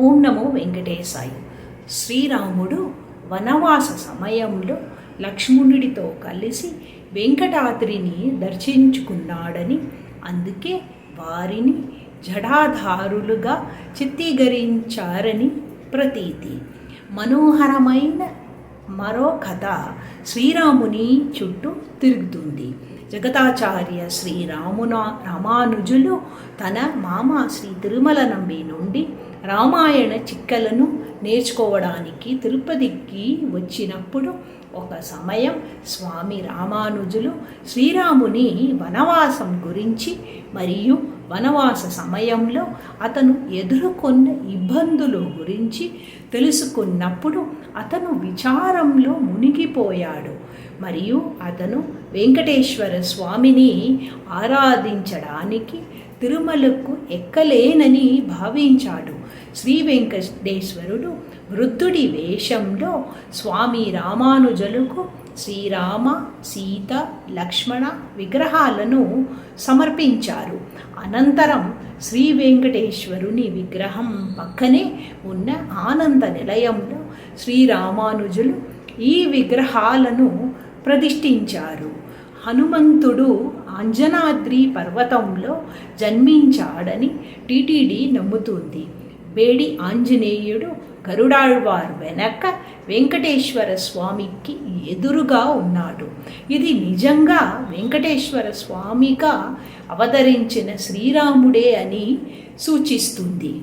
ఓం నమో వెంకటేశాయ. శ్రీరాముడు వనవాస సమయంలో లక్ష్మణుడితో కలిసి వెంకటాద్రిని దర్శించుకున్నాడని, అందుకే వారిని జటాధారులుగా చిత్రీకరించారని ప్రతీతి. మనోహరమైన మరో కథ శ్రీరాముని చుట్టూ తిరుగుతుంది. జగతాచార్య రామానుజులు తన మామ శ్రీ తిరుమల నంబి నుండి రామాయణ చిక్కలను నేర్చుకోవడానికి తిరుపతికి వచ్చినప్పుడు ఒక సమయం స్వామి రామానుజులు శ్రీరాముని వనవాసం గురించి మరియు వనవాస సమయంలో అతను ఎదుర్కొన్న ఇబ్బందుల గురించి తెలుసుకున్నప్పుడు అతను విచారంలో మునిగిపోయాడు. మరియు అతను వెంకటేశ్వర స్వామిని ఆరాధించడానికి తిరుమలకు ఎక్కలేనని భావించాడు. శ్రీ వెంకటేశ్వరుడు వృద్ధుడి వేషంలో స్వామి రామానుజులకు శ్రీరామ, సీత, లక్ష్మణ విగ్రహాలను సమర్పించారు. అనంతరం శ్రీ వెంకటేశ్వరుని విగ్రహం పక్కనే ఉన్న ఆనంద నిలయంలో శ్రీరామానుజులు ఈ విగ్రహాలను ప్రతిష్ఠించారు. హనుమంతుడు అంజనాద్రి పర్వతంలో జన్మించాడని టీటీడీ నమ్ముతుంది. బేడి ఆంజనేయుడు గరుడాళ్వార్ వెనక వెంకటేశ్వర స్వామికి ఎదురుగా ఉన్నాడు. ఇది నిజంగా వెంకటేశ్వర స్వామిగా అవతరించిన శ్రీరాముడే అని సూచిస్తుంది.